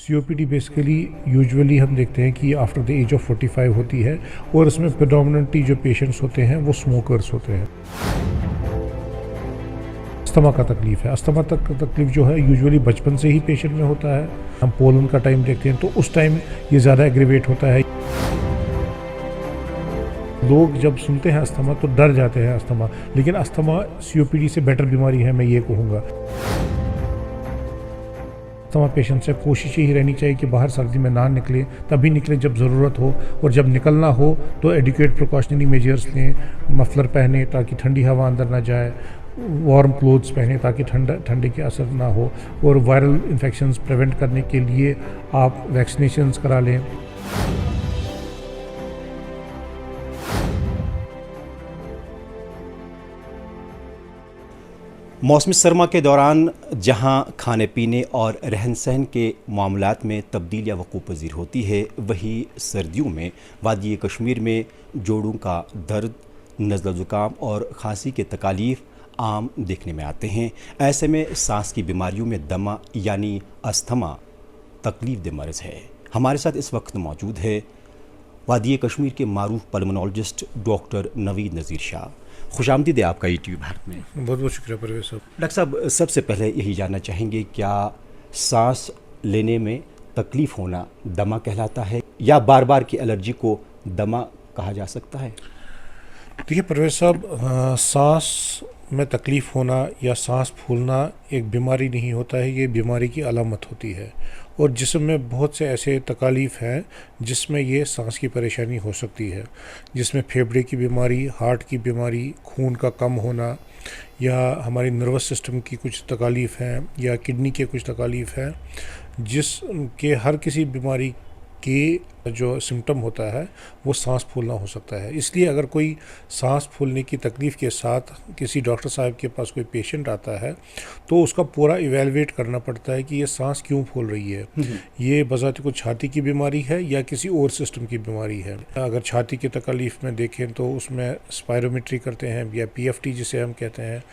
COPD basically usually हम देखते हैं कि आफ्टर द एज ऑफ 45 होती है और इसमें प्रेडोमिनेंटली जो पेशेंट्स होते हैं वो स्मोकर्स होते हैं। अस्थमा का तकलीफ है, अस्थमा तक का तकलीफ जो है यूजुअली बचपन से ही पेशेंट में होता है। हम पोलन का टाइम देखते हैं तो उस टाइम ये ज़्यादा एग्रीवेट होता है। लोग जब सुनते हैं अस्थमा तो डर जाते हैं अस्थमा, लेकिन अस्थमा सीओपीडी से बेटर बीमारी है, मैं ये कहूँगा। अस्थमा पेशेंट से कोशिश यही रहनी चाहिए कि बाहर सर्दी में ना निकलें, तभी निकलें जब ज़रूरत हो, और जब निकलना हो तो एडिक्वेट प्रिकॉशनरी मेजर्स लें। मफलर पहने ताकि ठंडी हवा अंदर ना जाए, वार्म क्लोथ्स पहने ताकि ठंडे के असर ना हो, और वायरल इन्फेक्शंस प्रिवेंट करने के लिए आप वैक्सीनेशंस करा लें। मौसमी सरमा के दौरान जहां खाने पीने और रहन सहन के मामलात में तब्दीलियाँ वक़ूफ़ पज़ीर होती है, वहीं सर्दियों में वादी कश्मीर में जोड़ों का दर्द, नज़ला ज़ुकाम और खांसी के तकालीफ आम देखने में आते हैं। ऐसे में सांस की बीमारियों में दमा यानी अस्थमा तकलीफ दे मर्ज़ है। हमारे साथ इस वक्त मौजूद है वादी कश्मीर के मारूफ पल्मोनोलॉजिस्ट डॉक्टर नवीद नज़ीर शाह। खुशामदीद है आपका ईटीवी भारत में। बहुत बहुत शुक्रिया परवेज़ साहब। डॉक्टर साहब, सबसे पहले यही जानना चाहेंगे, क्या सांस लेने में तकलीफ़ होना दमा कहलाता है या बार बार की एलर्जी को दमा कहा जा सकता है? देखिए परवेज़ साहब, सांस में तकलीफ़ होना या सांस फूलना एक बीमारी नहीं होता है, ये बीमारी की अलामत होती है। और जिस्म में बहुत से ऐसे तकालीफ हैं जिसमें ये सांस की परेशानी हो सकती है, जिसमें फेफड़े की बीमारी, हार्ट की बीमारी, खून का कम होना, या हमारी नर्वस सिस्टम की कुछ तकालीफ हैं, या किडनी के कुछ तकालीफ हैं, जिसके हर किसी बीमारी की जो सिम्टम होता है वो सांस फूलना हो सकता है। इसलिए अगर कोई सांस फूलने की तकलीफ़ के साथ किसी डॉक्टर साहब के पास कोई पेशेंट आता है तो उसका पूरा इवेलुएट करना पड़ता है कि ये सांस क्यों फूल रही है, ये बज़ात को छाती की बीमारी है या किसी और सिस्टम की बीमारी है। अगर छाती की तकलीफ़ में देखें तो उसमें स्पायरोमेट्री करते हैं या पीएफटी जिसे हम कहते हैं,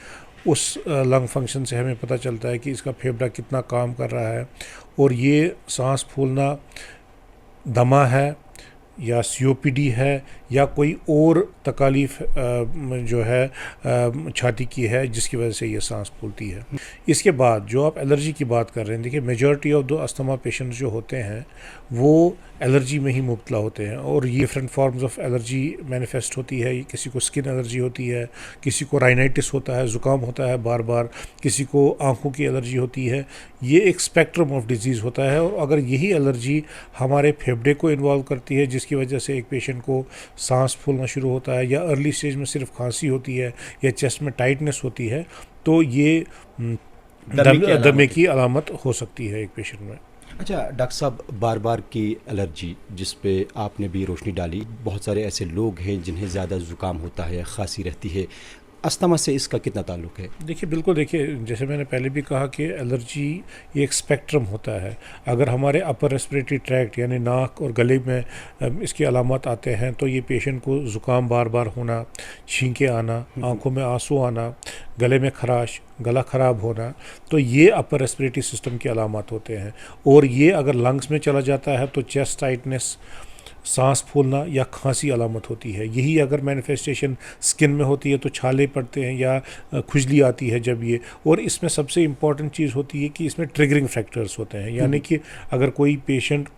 उस लंग फंक्शन से हमें पता चलता है कि इसका फेफड़ा कितना काम कर रहा है, और ये सांस फूलना दमा है या सीओपीडी है या कोई और तकालीफ जो है छाती की है जिसकी वजह से ये सांस फूलती है। इसके बाद जो आप एलर्जी की बात कर रहे हैं, देखिए majority of the asthma patients जो होते हैं वो एलर्जी में ही मुब्तला होते हैं, और ये different forms of allergy manifest होती है। किसी को स्किन एलर्जी होती है, किसी को राइनाइटिस होता है, ज़ुकाम होता है बार बार, किसी को आँखों की एलर्जी होती है। ये एक स्पेक्ट्रम ऑफ डिजीज़ होता है, और अगर यही एलर्जी हमारे फेफड़े को इन्वॉल्व करती है जिसकी वजह से एक पेशेंट को सांस फूलना शुरू होता है, या अर्ली स्टेज में सिर्फ खांसी होती है या चेस्ट में टाइटनेस होती है, तो ये दमे की अलामत हो सकती है एक पेशेंट में। अच्छा डॉक्टर साहब, बार बार की एलर्जी जिस पे आपने भी रोशनी डाली, बहुत सारे ऐसे लोग हैं जिन्हें ज़्यादा ज़ुकाम होता है, खांसी रहती है, अस्थमा से इसका कितना ताल्लुक़ है? देखिए बिल्कुल, देखिए जैसे मैंने पहले भी कहा कि एलर्जी एक स्पेक्ट्रम होता है। अगर हमारे अपर रेस्पिरेटरी ट्रैक्ट यानी नाक और गले में इसकी अलामत आते हैं तो ये पेशेंट को ज़ुकाम बार बार होना, छींके आना, आंखों में आंसू आना, गले में खराश, गला ख़राब होना, तो ये अपर रेस्पिरेटरी सिस्टम की अलामत होते हैं। और ये अगर लंग्स में चला जाता है तो चेस्ट टाइटनेस, सांस फूलना या खांसी अलामत होती है। यही अगर मैनिफेस्टेशन स्किन में होती है तो छाले पड़ते हैं या खुजली आती है जब ये। और इसमें सबसे इम्पॉर्टेंट चीज़ होती है कि इसमें ट्रिगरिंग फैक्टर्स होते हैं, यानी कि अगर कोई पेशेंट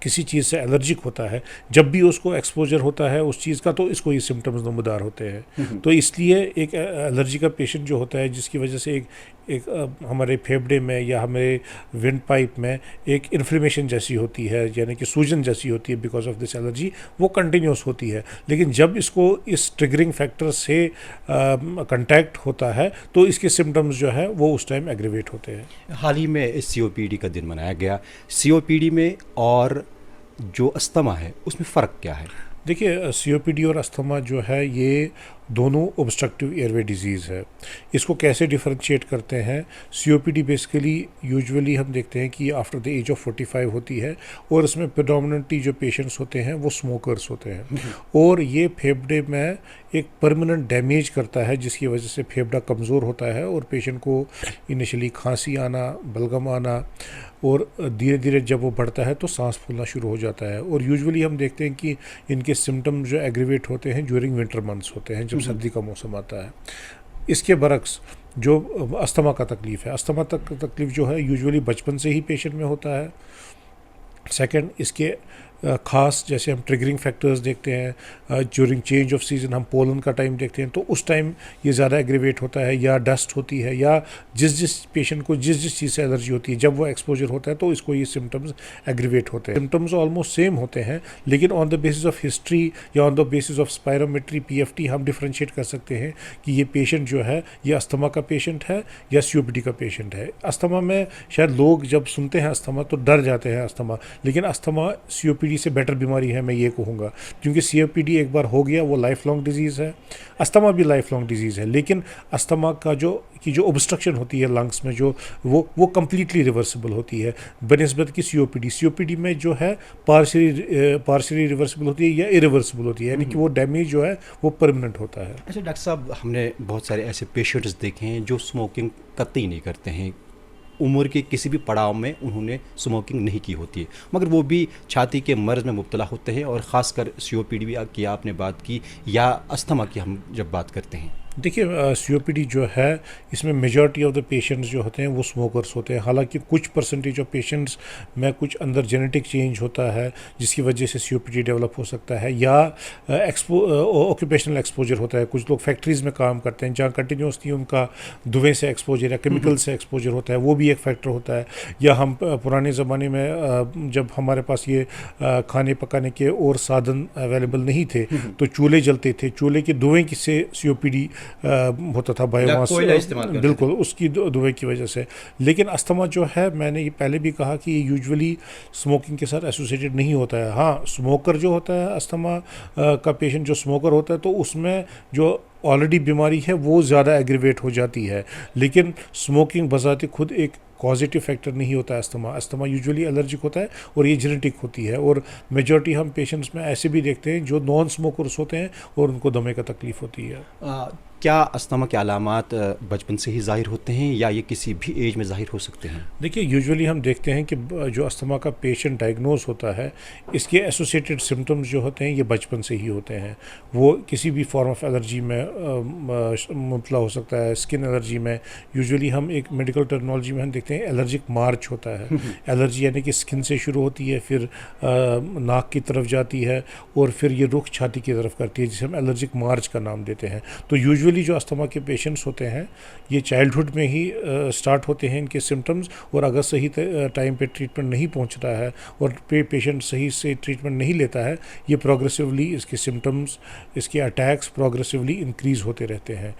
किसी चीज़ से एलर्जिक होता है, जब भी उसको एक्सपोजर होता है उस चीज़ का तो इसको ये सिम्टम्स नमूदार होते हैं। तो इसलिए एक एलर्जी का पेशेंट जो होता है जिसकी वजह से एक हमारे फेफड़े में या हमारे विंड पाइप में एक इन्फ्लेमेशन जैसी होती है, यानी कि सूजन जैसी होती है बिकॉज ऑफ दिस एलर्जी, वो कंटिन्यूस होती है। लेकिन जब इसको इस ट्रिगरिंग फैक्टर से कंटैक्ट होता है तो इसके सिम्टम्स जो है वो उस टाइम एग्रीवेट होते हैं। हाल ही में सीओपीडी का दिन मनाया गया। सीओपीडी में और जो अस्थमा है उसमें फ़र्क क्या है? देखिए सीओपीडी और अस्थमा जो है ये दोनों ऑब्स्ट्रक्टिव एयरवे डिजीज़ है। इसको कैसे डिफरेंशिएट करते हैं? COPD बेसिकली यूजुअली हम देखते हैं कि आफ्टर द एज ऑफ 45 होती है और इसमें प्रेडोमिनेंटली जो पेशेंट्स होते हैं वो स्मोकर्स होते हैं और ये फेफड़े में एक परमानेंट डैमेज करता है जिसकी वजह से फेफड़ा कमज़ोर होता है और पेशेंट को इनिशियली खांसी आना, बलगम आना और धीरे धीरे जब वो बढ़ता है तो सांस फूलना शुरू हो जाता है। और यूजुअली हम देखते हैं कि इनके सिम्टम जो एग्रीवेट होते हैं ड्यूरिंग विंटर मंथ्स होते हैं, जब सर्दी का मौसम आता है। इसके बरक्स जो अस्थमा का तकलीफ़ है, अस्थमा तकलीफ़ जो है यूजुअली बचपन से ही पेशेंट में होता है। सेकंड, इसके ख़ास जैसे हम ट्रिगरिंग फैक्टर्स देखते हैं ड्यूरिंग चेंज ऑफ सीज़न, हम पोलन का टाइम देखते हैं तो उस टाइम ये ज़्यादा एग्रीवेट होता है, या डस्ट होती है, या जिस पेशेंट को जिस चीज़ से एलर्जी होती है जब वो एक्सपोजर होता है तो इसको ये सिम्टम्स एग्रीवेट होते हैं। सिम्टम्स ऑलमोस्ट सेम होते हैं लेकिन on the basis of history या on the basis of spirometry, PFT हम डिफ्रेंशिएट कर सकते हैं कि ये पेशेंट जो है ये अस्थमा का पेशेंट है या COPD का पेशेंट है। अस्थमा में शायद लोग जब सुनते हैं अस्थमा तो डर जाते हैं अस्थमा, लेकिन अस्थमा COPD से बेटर बीमारी है मैं ये कहूँगा, क्योंकि COPD एक बार हो गया वो लाइफ लॉन्ग डिजीज़ है, अस्थमा भी लाइफ लॉन्ग डिजीज़ है। लेकिन अस्थमा का जो ऑब्स्ट्रक्शन होती है लंग्स में जो वो कम्प्लीटली रिवर्सिबल होती है बनिस्बत की COPD में जो है पार्शली रिवर्सिबल होती है या इरिवर्सिबल होती है, यानी कि वो डैमेज जो है वो परमानेंट होता है। अच्छा डॉक्टर साहब, हमने बहुत सारे ऐसे पेशेंट्स देखे हैं जो स्मोकिंग कतई नहीं करते हैं, उम्र के किसी भी पड़ाव में उन्होंने स्मोकिंग नहीं की होती है, मगर वो भी छाती के मर्ज़ में मुब्तला होते हैं, और ख़ासकर COPD की आपने बात की या अस्थमा की हम जब बात करते हैं। देखिए COPD जो है इसमें मेजॉरिटी ऑफ द पेशेंट्स जो होते हैं वो स्मोकर्स होते हैं, हालांकि कुछ परसेंटेज ऑफ पेशेंट्स में कुछ अंदर जेनेटिक चेंज होता है जिसकी वजह से COPD डेवलप हो सकता है, या ऑक्यूपेशनल एक्सपोजर होता है। कुछ लोग फैक्ट्रीज़ में काम करते हैं जहाँ कंटिन्यूसली उनका धुएं से एक्सपोजर या केमिकल से एक्सपोजर होता है, वो भी एक फैक्टर होता है। या हम पुराने ज़माने में जब हमारे पास ये खाने पकाने के और साधन अवेलेबल नहीं थे तो चूल्हे जलते थे, चूल्हे के धुएं से COPD होता था, बायोमास, बिल्कुल उसकी धुएं की वजह से। लेकिन अस्थमा जो है मैंने ये पहले भी कहा कि यूजुअली स्मोकिंग के साथ एसोसिएटेड नहीं होता है। हाँ, स्मोकर जो होता है अस्थमा का पेशेंट जो स्मोकर होता है तो उसमें जो ऑलरेडी बीमारी है वो ज़्यादा एग्रीवेट हो जाती है, लेकिन स्मोकिंग बजाते खुद एक पॉजिटिव फैक्टर नहीं होता है। अस्थमा यूजुअली एलर्जिक होता है और ये जेनेटिक होती है, और मेजॉरिटी हम पेशेंट्स में ऐसे भी देखते हैं जो नॉन स्मोकर्स होते हैं और उनको दमे का तकलीफ होती है। क्या अस्थमा के अलामात बचपन से ही ज़ाहिर होते हैं या ये किसी भी एज में ज़ाहिर हो सकते हैं? देखिए यूजुअली हम देखते हैं कि जो अस्थमा का पेशेंट डायग्नोज होता है इसके एसोसिएटेड सिम्टम्स जो होते हैं ये बचपन से ही होते हैं। वो किसी भी फॉर्म ऑफ एलर्जी में मुबतला हो सकता है। स्किन एलर्जी में यूजुअली हम एक मेडिकल टर्मिनोलॉजी में हम देखते हैं एलर्जिक मार्च होता है। एलर्जी यानी कि स्किन से शुरू होती है, फिर नाक की तरफ जाती है और फिर ये रुख छाती की तरफ करती है, जिसे हम एलर्जिक मार्च का नाम देते हैं। तो यूजुअली जो अस्थमा के पेशेंट्स होते हैं ये चाइल्डहुड में ही स्टार्ट होते हैं इनके सिम्टम्स, और अगर सही टाइम पे ट्रीटमेंट नहीं पहुंचता है और पेशेंट सही से ट्रीटमेंट नहीं लेता है, ये प्रोग्रेसिवली इसके सिम्टम्स, इसके अटैक्स प्रोग्रेसिवली इंक्रीज़ होते रहते हैं।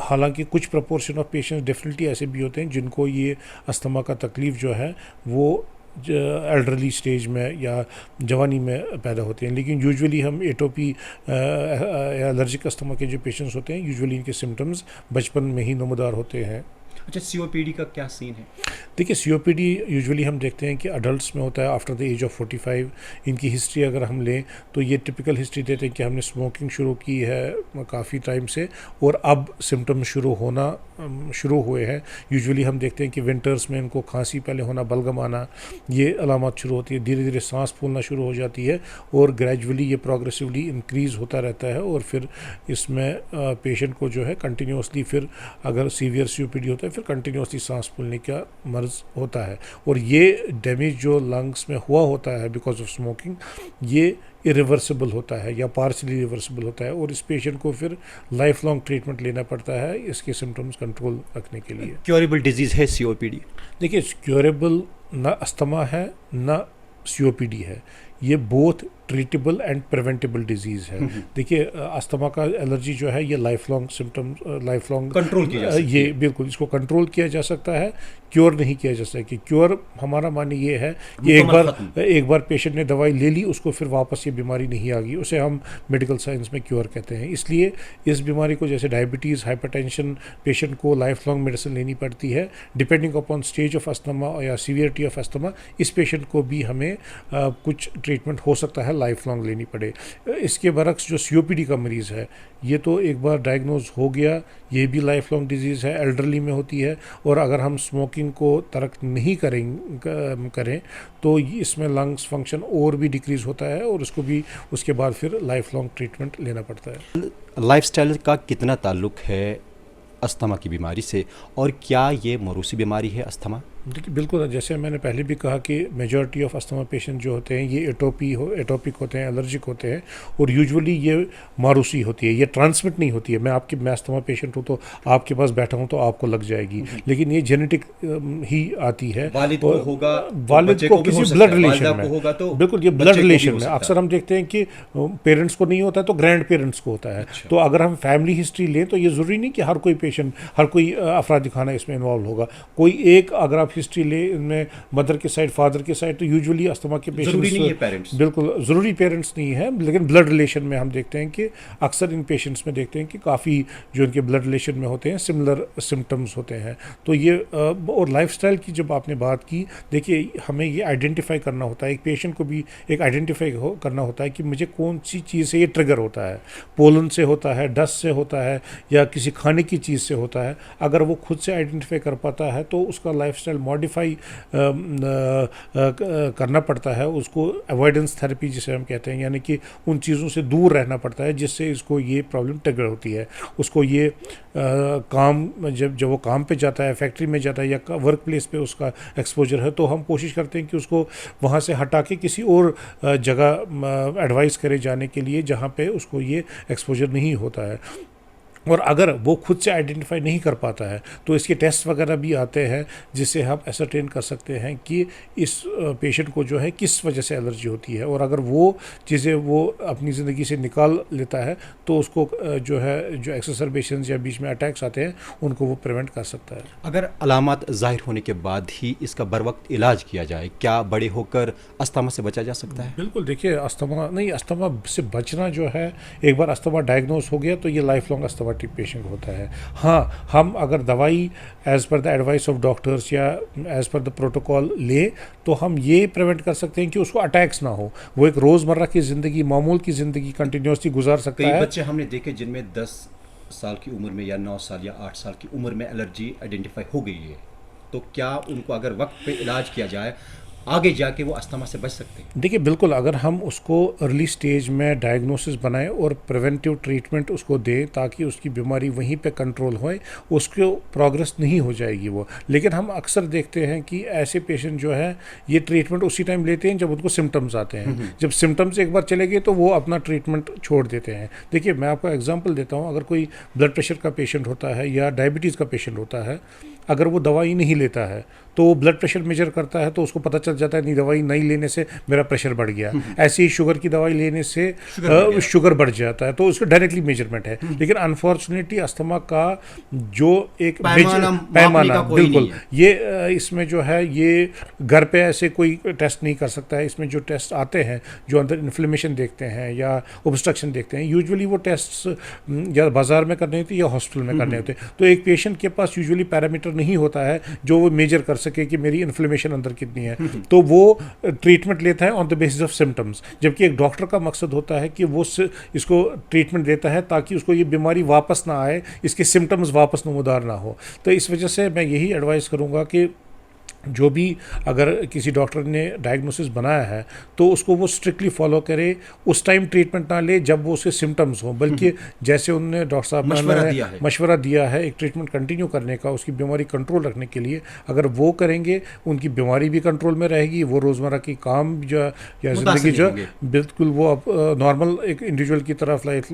हालांकि कुछ प्रपोर्शन ऑफ पेशेंट्स डेफिनेटली ऐसे भी होते हैं जिनको ये अस्थमा का तकलीफ़ जो है वो एल्डरली स्टेज में या जवानी में पैदा होते हैं, लेकिन यूजुअली हम एटोपी एलर्जिक अस्थमा के जो पेशेंट्स होते हैं यूजुअली इनके सिम्टम्स बचपन में ही नमूदार होते हैं। अच्छा, COPD का क्या सीन है? देखिए COPD यूजुअली हम देखते हैं कि अडल्ट्स में होता है आफ्टर द एज ऑफ 45। इनकी हिस्ट्री अगर हम लें तो ये टिपिकल हिस्ट्री देते हैं कि हमने स्मोकिंग शुरू की है काफ़ी टाइम से और अब सिम्टम्स शुरू हुए हैं। यूजुअली हम देखते हैं कि विंटर्स में इनको खांसी पहले होना, बलगम आना, ये अलामत शुरू होती है, धीरे धीरे सांस फूलना शुरू हो जाती है और ग्रेजुअली ये प्रोग्रेसिवली इंक्रीज़ होता रहता है, और फिर इसमें पेशेंट को जो है कंटिन्यूसली फिर अगर सीवियर COPD होता है फिर कंटिन्यूसली सांस फूलने का मर्ज होता है, और ये डैमेज जो लंग्स में हुआ होता है बिकॉज ऑफ स्मोकिंग ये इरिवर्सिबल होता है या पार्शली रिवर्सिबल होता है, और इस पेशेंट को फिर लाइफ लॉन्ग ट्रीटमेंट लेना पड़ता है इसके सिम्टम्स कंट्रोल रखने के लिए। क्योरेबल डिजीज़ है COPD? देखिए क्योरेबल ना अस्थमा है ना COPD है, ये both treatable and preventable disease है। देखिए अस्थमा का एलर्जी जो है ये life long symptom, life long control किया जा सकती ये है। बिल्कुल इसको कंट्रोल किया जा सकता है, क्योर नहीं किया जा सकता। कि क्योर हमारा माने ये है कि मुकम्मल एक बार पेशेंट ने दवाई ले ली, उसको फिर वापस ये बीमारी नहीं आ गई, उसे हम मेडिकल साइंस में क्योर कहते हैं। इसलिए इस बीमारी को जैसे डायबिटीज़, हाइपरटेंशन, पेशेंट को लाइफ लॉन्ग मेडिसिन लेनी पड़ती है depending upon stage of asthma या सीवियरिटी ऑफ अस्थमा। इस पेशेंट को भी हमें कुछ ट्रीटमेंट हो सकता है लाइफ लॉन्ग लेनी पड़े। इसके बरक्स जो सीओपीडी का मरीज़ है, ये तो एक बार डायग्नोज हो गया, ये भी लाइफ लॉन्ग डिजीज़ है, एल्डरली में होती है। और अगर हम स्मोकिंग को तर्क नहीं करें तो इसमें लंग्स फंक्शन और भी डिक्रीज़ होता है और उसको भी उसके बाद फिर लाइफ लॉन्ग ट्रीटमेंट लेना पड़ता है। लाइफस्टाइल का कितना ताल्लुक है अस्थमा की बीमारी से, और क्या ये मौरूसी बीमारी है अस्थमा? देखिए बिल्कुल, जैसे मैंने पहले भी कहा कि मेजॉरिटी ऑफ अस्थमा पेशेंट जो होते हैं ये एटोपिक होते हैं, एलर्जिक होते हैं, और यूजुअली ये मारूसी होती है, ये ट्रांसमिट नहीं होती है। मैं अस्थमा पेशेंट हूँ तो आपके पास बैठा हूँ तो आपको लग जाएगी, लेकिन ये जेनेटिक ही आती है। वालिद को होगा, वालिद को किसी ब्लड रिलेशन में होगा तो बिल्कुल, ये ब्लड रिलेशन में अक्सर हम देखते हैं कि पेरेंट्स को नहीं होता है तो ग्रैंड पेरेंट्स को होता है। तो अगर हम फैमिली हिस्ट्री लें तो ये ज़रूरी नहीं कि हर कोई पेशेंट, हर कोई अफराद खाना इसमें इन्वॉल्व होगा। कोई एक अगर आप हिस्ट्री ले इनमें मदर के साइड, फादर के साइड, तो यूजुअली अस्थमा के पेशेंट्स बिल्कुल ज़रूरी पेरेंट्स नहीं है, लेकिन ब्लड रिलेशन में हम देखते हैं कि अक्सर इन पेशेंट्स में देखते हैं कि काफ़ी जो इनके ब्लड रिलेशन में होते हैं सिमिलर सिम्टम्स होते हैं। तो ये और लाइफस्टाइल की जब आपने बात की, देखिए हमें ये आइडेंटिफाई करना होता है, एक पेशेंट को भी एक आइडेंटिफाई करना होता है कि मुझे कौन सी चीज़ से ये ट्रिगर होता है। पोलन से होता है, डस्ट से होता है, या किसी खाने की चीज़ से होता है। अगर वो खुद से आइडेंटिफाई कर पाता है तो उसका लाइफस्टाइल मॉडिफाई करना पड़ता है, उसको अवॉइडेंस थेरेपी जिसे हम कहते हैं, यानी कि उन चीज़ों से दूर रहना पड़ता है जिससे इसको ये प्रॉब्लम ट्रिगर होती है। उसको ये काम जब वो काम पे जाता है, फैक्ट्री में जाता है या वर्क प्लेस पे उसका एक्सपोजर है, तो हम कोशिश करते हैं कि उसको वहाँ से हटा के किसी और जगह एडवाइस करे जाने के लिए जहाँ पे उसको ये एक्सपोजर नहीं होता है। और अगर वो खुद से आइडेंटिफाई नहीं कर पाता है तो इसके टेस्ट वगैरह भी आते हैं जिससे हम एसरटेन कर सकते हैं कि इस पेशेंट को जो है किस वजह से एलर्जी होती है। और अगर वो चीज़ें वो अपनी ज़िंदगी से निकाल लेता है तो उसको जो है जो एक्सरबेशंस या बीच में अटैक्स आते हैं उनको वो प्रिवेंट कर सकता है। अगर अलामत ज़ाहिर होने के बाद ही इसका बर वक्त इलाज किया जाए, क्या बड़े होकर अस्थमा से बचा जा सकता है? बिल्कुल, देखिए अस्थमा से बचना जो है, एक बार अस्थमा डायग्नोज हो गया तो ये लाइफ लॉन्ग अस्थमा पेशेंट होता है। हाँ, हम अगर दवाई as per the advice of doctors या एज पर द प्रोटोकॉल ले तो हम ये प्रिवेंट कर सकते हैं कि उसको अटैक्स ना हो, वो एक रोज़मर्रा की ज़िंदगी, मामूल की ज़िंदगी कंटिन्यूसली गुजार सकता है। कई बच्चे हमने देखे जिनमें 10 साल की उम्र में या 9 साल या 8 साल की उम्र में एलर्जी आइडेंटिफाई हो गई है, तो क्या उनको अगर वक्त पे इलाज किया जाए आगे जाके वो अस्थमा से बच सकते हैं? देखिए बिल्कुल, अगर हम उसको अर्ली स्टेज में डायग्नोसिस बनाएं और प्रिवेंटिव ट्रीटमेंट उसको दें ताकि उसकी बीमारी वहीं पे कंट्रोल होए, उसको प्रोग्रेस नहीं हो जाएगी वो। लेकिन हम अक्सर देखते हैं कि ऐसे पेशेंट जो है ये ट्रीटमेंट उसी टाइम लेते हैं जब उनको सिम्टम्स आते हैं। जब सिम्टम्स एक बार चले गए तो वो अपना ट्रीटमेंट छोड़ देते हैं। देखिए मैं आपको एग्जाम्पल देता हूँ, अगर कोई ब्लड प्रेशर का पेशेंट होता है या डायबिटीज़ का पेशेंट होता है, अगर वो दवाई नहीं लेता है तो वो ब्लड प्रेशर मेजर करता है तो उसको पता चल जाता है नहीं, दवाई नहीं लेने से मेरा प्रेशर बढ़ गया। ऐसे ही शुगर की दवाई लेने से शुगर बढ़ जाता है, तो उसका डायरेक्टली मेजरमेंट है। लेकिन अनफॉर्चुनेटली अस्थमा का जो एक पैमाना बिल्कुल ये इसमें जो है ये घर पे ऐसे कोई टेस्ट नहीं कर सकता है। इसमें जो टेस्ट आते हैं जो अंदर इन्फ्लेमेशन देखते हैं या ऑब्स्ट्रक्शन देखते हैं, यूजुअली वो टेस्ट या बाजार में करने होते हैं या हॉस्पिटल में करने होते हैं। तो एक पेशेंट के पास यूजुअली पैरामीटर नहीं होता है जो वो मेजर कर सके कि मेरी इन्फ्लेमेशन अंदर कितनी है, तो वो ट्रीटमेंट लेता है on the basis of symptoms. जबकि एक डॉक्टर का मकसद होता है कि वो इसको ट्रीटमेंट देता है ताकि उसको ये बीमारी वापस ना आए, इसके सिम्टम्स वापस नमूदार ना हो। तो इस वजह से मैं यही एडवाइस करूँगा कि जो भी अगर किसी डॉक्टर ने डायग्नोसिस बनाया है तो उसको वो स्ट्रिक्टली फॉलो करे, उस टाइम ट्रीटमेंट ना ले जब वो उसके सिम्टम्स हों, बल्कि जैसे उन्होंने डॉक्टर साहब ने मशवरा दिया है एक ट्रीटमेंट कंटिन्यू करने का, उसकी बीमारी कंट्रोल रखने के लिए, अगर वो करेंगे उनकी बीमारी भी कंट्रोल में रहेगी, वो रोज़मर्रा की काम जो या ज़िंदगी जो बिल्कुल वो अब नॉर्मल एक इंडिविजुअल की तरफ लाइफ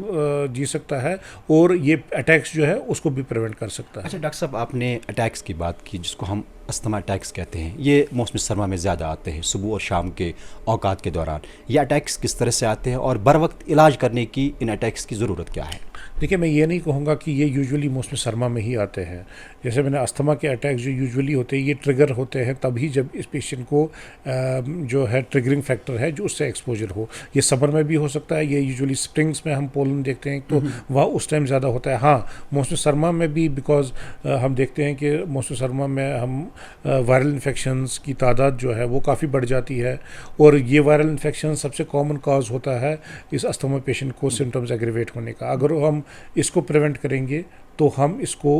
जी सकता है और ये अटैक्स जो है उसको भी प्रिवेंट कर सकता है। अच्छा डॉक्टर साहब, आपने अटैक्स की बात की जिसको हम अस्थमा अटैक्स कहते हैं, ये मौसम सरमा में ज़्यादा आते हैं सुबह और शाम के औकात के दौरान। ये अटैक्स किस तरह से आते हैं और बर वक्त इलाज करने की इन अटैक्स की ज़रूरत क्या है? देखिए, मैं ये नहीं कहूँगा कि ये यूजुअली मौसम सरमा में ही आते हैं। जैसे मैंने अस्थमा के अटैक्स जो यूजुअली होते हैं, ये ट्रिगर होते हैं तभी जब इस पेशेंट को जो है ट्रिगरिंग फैक्टर है जो उससे एक्सपोजर हो। ये समर में भी हो सकता है, ये यूजुअली स्प्रिंग्स में हम पोलन देखते हैं तो वह उस टाइम ज़्यादा होता है। हाँ, मौसम सरमा में भी बिकॉज हम देखते हैं कि मौसम सरमा में हम वायरल इन्फेक्शंस की तादाद जो है वो काफ़ी बढ़ जाती है, और ये वायरल इन्फेक्शन सबसे कॉमन कॉज होता है इस अस्थमा पेशेंट को सिम्टम्स एग्रीवेट होने का। अगर हम इसको प्रिवेंट करेंगे तो हम इसको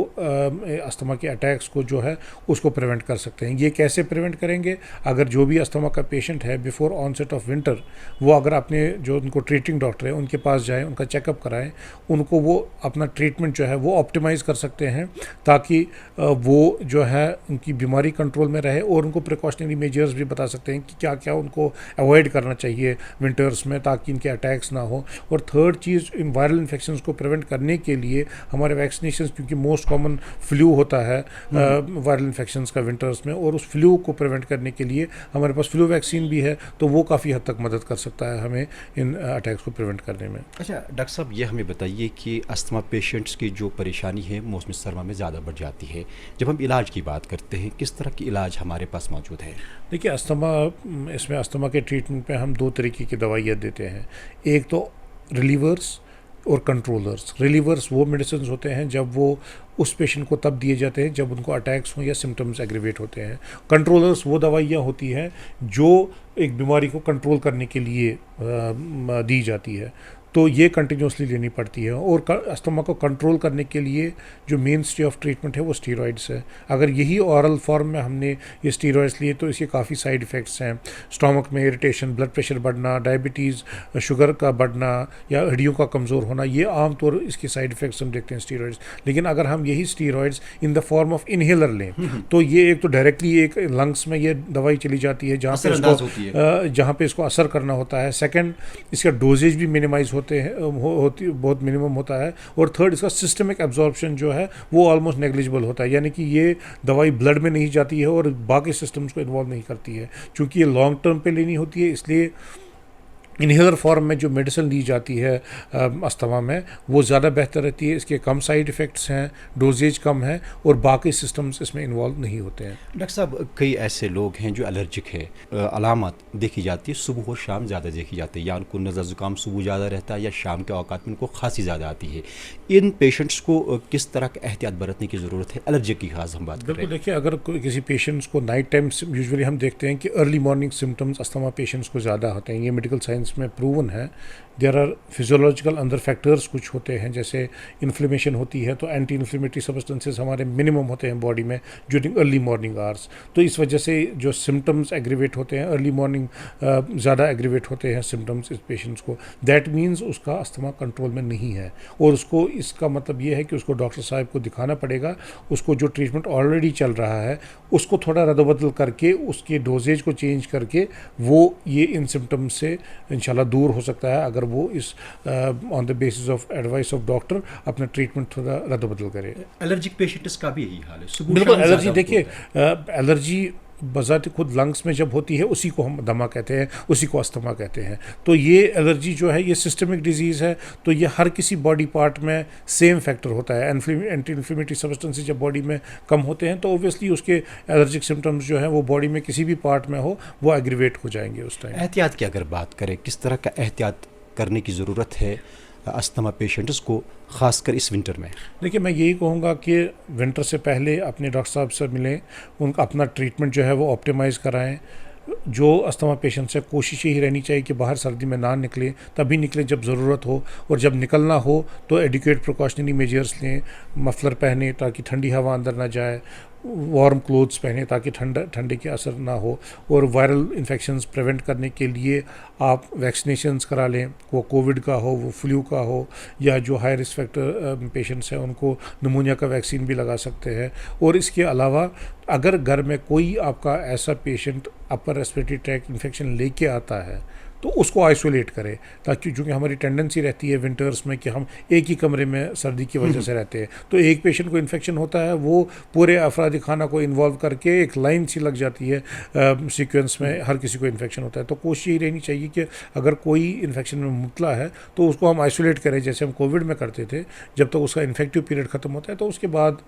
अस्थमा के अटैक्स को जो है उसको प्रिवेंट कर सकते हैं। ये कैसे प्रिवेंट करेंगे? अगर जो भी अस्थमा का पेशेंट है बिफोर ऑनसेट ऑफ विंटर, वो अगर अपने जो उनको ट्रीटिंग डॉक्टर है उनके पास जाएं, उनका चेकअप कराएं, उनको वो अपना ट्रीटमेंट जो है वो ऑप्टिमाइज़ कर सकते हैं ताकि वो जो है उनकी बीमारी कंट्रोल में रहे, और उनको प्रिकॉशनरी मेजर्स भी बता सकते हैं कि क्या क्या उनको अवॉइड करना चाहिए विंटर्स में ताकि इनके अटैक्स ना हो। और थर्ड चीज़, इन वायरल इन्फेक्शंस को प्रिवेंट करने के लिए हमारे वैक्सीनेशन, क्योंकि मोस्ट कॉमन फ्लू होता है वायरल इन्फेक्शंस का विंटर्स में, और उस फ्लू को प्रिवेंट करने के लिए हमारे पास फ्लू वैक्सीन भी है, तो वो काफ़ी हद तक मदद कर सकता है हमें इन अटैक्स को प्रिवेंट करने में। अच्छा डॉक्टर साहब, ये हमें बताइए कि अस्थमा पेशेंट्स की जो परेशानी है मौसम सरमा में ज़्यादा बढ़ जाती है। जब हम इलाज की बात करते हैं, किस तरह की इलाज हमारे पास मौजूद है? देखिए, इसमें अस्थमा के ट्रीटमेंट पे हम दो तरीके की दवाइयाँ देते हैं। एक तो रिलीवर्स और कंट्रोलर्स। रिलीवर्स वो मेडिसिन होते हैं जब वो उस पेशेंट को तब दिए जाते हैं जब उनको अटैक्स हों या सिम्टम्स एग्रीवेट होते हैं। कंट्रोलर्स वो दवाइयाँ होती हैं जो एक बीमारी को कंट्रोल करने के लिए दी जाती है, तो ये कंटिन्यूसली लेनी पड़ती है। और अस्थमा को कंट्रोल करने के लिए जो मेन स्टे ऑफ ट्रीटमेंट है वो स्टीरॉइड्स है। अगर यही ऑरल फॉर्म में हमने ये स्टीरॉइड्स लिए तो इसके काफ़ी साइड इफ़ेक्ट्स हैं। स्टोमक में इरिटेशन, ब्लड प्रेशर बढ़ना, डायबिटीज़, शुगर का बढ़ना या हड्डियों का कमज़ोर होना, ये आमतौर इसके साइड इफ़ेक्ट्स हम देखते हैं स्टीरॉइड्स। लेकिन अगर हम यही steroids in the form of inhaler लें तो ये एक तो डायरेक्टली एक लंग्स में ये दवाई चली जाती है जहाँ पे इसको असर करना होता है। सेकेंड, इसका डोजेज भी मिनिमाइज बहुत मिनिमम होता है। और थर्ड, इसका सिस्टमिक एब्जॉर्प्शन जो है वो ऑलमोस्ट नेग्लिजिबल होता है, यानी कि ये दवाई ब्लड में नहीं जाती है और बाकी सिस्टम्स को इन्वॉल्व नहीं करती है। चूँकि ये लॉन्ग टर्म पे लेनी होती है, इसलिए इनहेलर फॉर्म में जो मेडिसिन ली जाती है अस्थमा में वो ज़्यादा बेहतर रहती है। इसके कम साइड इफ़ेक्ट्स हैं, डोजेज कम है और बाकी सिस्टम्स इसमें इन्वॉल्व नहीं होते हैं। डॉक्टर साहब, कई ऐसे लोग हैं जो एलर्जिक है, अलामत देखी जाती है सुबह और शाम ज़्यादा देखी जाती है, या उनको नज़र ज़ुकाम सुबह ज़्यादा रहता है या शाम के औकात में उनको खांसी ज़्यादा आती है। इन पेशेंट्स को किस तरह का एहतियात बरतने की ज़रूरत है? एलर्जिक की खास हम बात करें। बिल्कुल, देखिए, अगर किसी पेशेंट्स को नाइट टाइम, यूजुअली हम देखते हैं कि early morning symptoms asthma patients को ज़्यादा होते हैं, ये मेडिकल साइंस में प्रूवन है। देयर आर फिजियोलॉजिकल अंदर फैक्टर्स कुछ होते हैं, जैसे इन्फ्लेमेशन होती है तो एंटी इन्फ्लेमेटरी सब्सटेंसेस हमारे मिनिमम होते हैं बॉडी में ड्यूरिंग अर्ली मॉर्निंग आवर्स, तो इस वजह से जो सिम्टम्स एग्रीवेट होते हैं अर्ली मॉर्निंग, ज़्यादा एग्रीवेट होते हैं सिम्टम्स इस पेशेंट्स को। दैट मीन्स उसका अस्थमा कंट्रोल में नहीं है, और उसको, इसका मतलब ये है कि उसको डॉक्टर साहब को दिखाना पड़ेगा। उसको जो ट्रीटमेंट ऑलरेडी चल रहा है उसको थोड़ा रद्द-बदल करके, उसके डोजेज को चेंज करके वो ये इन सिम्टम्स से इंशाल्लाह दूर हो सकता है, अगर वो इस on the basis of advice of doctor अपना ट्रीटमेंट थोड़ा रद्द बदल करे। एलर्जिक पेशेंट्स का भी यही हाल है। बिल्कुल, एलर्जी, देखिए, एलर्जी बज़ात खुद लंग्स में जब होती है उसी को हम दमा कहते हैं, उसी को अस्थमा कहते हैं। तो ये एलर्जी जो है ये सिस्टमिक डिजीज़ है, तो ये हर किसी बॉडी पार्ट में सेम फैक्टर होता है। एंटी इन्फ्लेमेटरी सब्सटेंसेस जब बॉडी में कम होते हैं तो ओब्वियसली उसके एलर्जिक सिम्टम्स जो हैं वो बॉडी में किसी भी पार्ट में हो वो एग्रीवेट हो जाएंगे उस टाइम। एहतियात की अगर बात करें, किस तरह का एहतियात करने की ज़रूरत है अस्थमा पेशेंट्स को, ख़ासकर इस विंटर में? देखिए, मैं यही कहूँगा कि विंटर से पहले अपने डॉक्टर साहब से मिलें, उनका अपना ट्रीटमेंट जो है वो ऑप्टिमाइज़ कराएं। जो अस्थमा पेशेंट से कोशिश यही रहनी चाहिए कि बाहर सर्दी में ना निकलें, तभी निकलें जब ज़रूरत हो, और जब निकलना हो तो एडिक्वेट प्रिकॉशनरी मेजर्स लें। मफलर पहने ताकि ठंडी हवा अंदर ना जाए, वार्म क्लोथ्स पहने ताकि ठंडे के असर ना हो, और वायरल इन्फेक्शंस प्रिवेंट करने के लिए आप वैक्सीनेशंस करा लें, वो कोविड का हो, वो फ्लू का हो, या जो हाई रिस्क फैक्टर पेशेंट्स हैं उनको निमोनिया का वैक्सीन भी लगा सकते हैं। और इसके अलावा अगर घर में कोई आपका ऐसा patient upper respiratory tract infection लेके आता है तो उसको आइसोलेट करें, ताकि चूँकि हमारी टेंडेंसी रहती है विंटर्स में कि हम एक ही कमरे में सर्दी की वजह से रहते हैं, तो एक पेशेंट को इन्फेक्शन होता है, वो पूरे अफराद खाना को इन्वॉल्व करके एक लाइन सी लग जाती है सीक्वेंस में, हर किसी को इन्फेक्शन होता है। तो कोशिश यही रहनी चाहिए कि अगर कोई इन्फेक्शन में मुबतला है तो उसको हम आइसोलेट करें, जैसे हम कोविड में करते थे। जब तक उसका इन्फेक्टिव पीरियड ख़त्म होता है तो उसके बाद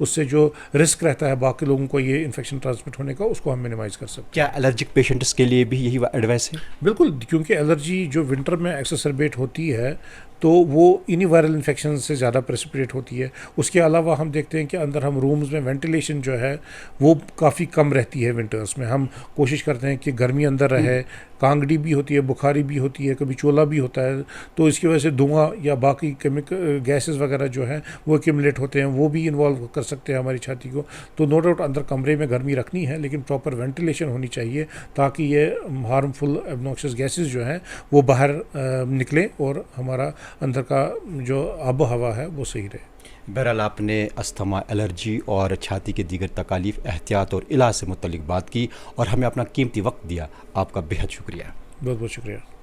उससे जो रिस्क रहता है बाकी लोगों को ये इन्फेक्शन ट्रांसमिट होने का, उसको हम मिनिमाइज कर सकते हैं। क्या एलर्जिक पेशेंट्स के लिए भी यही एडवाइस है? बिल्कुल, क्योंकि एलर्जी जो विंटर में एक्सरसरबेट होती है तो वो इन्हीं वायरल इन्फेक्शन से ज़्यादा प्रेसिपिटेट होती है। उसके अलावा हम देखते हैं कि अंदर हम रूम्स में वेंटिलेशन जो है वो काफ़ी कम रहती है विंटर्स में। हम कोशिश करते हैं कि गर्मी अंदर रहे, कांगड़ी भी होती है, बुखारी भी होती है, कभी चोला भी होता है, तो इसकी वजह से धुआं या बाकी केमिकल गैसेस वगैरह जो हैं वो एक्यूमुलेट होते हैं, वो भी इन्वॉल्व कर सकते हैं हमारी छाती को। तो नो डाउट अंदर कमरे में गर्मी रखनी है, लेकिन प्रॉपर वेंटिलेशन होनी चाहिए ताकि ये हार्मफुल एब्नॉक्शियस गैसेस जो हैं वो बाहर निकलें और हमारा अंदर का जो आबो हवा है वो सही रहे। बहरहाल आपने अस्थमा, एलर्जी और छाती के दीगर तकालीफ, एहतियात और इलाज से मुतल्लिक बात की और हमें अपना कीमती वक्त दिया। आपका बेहद शुक्रिया। बहुत बहुत शुक्रिया।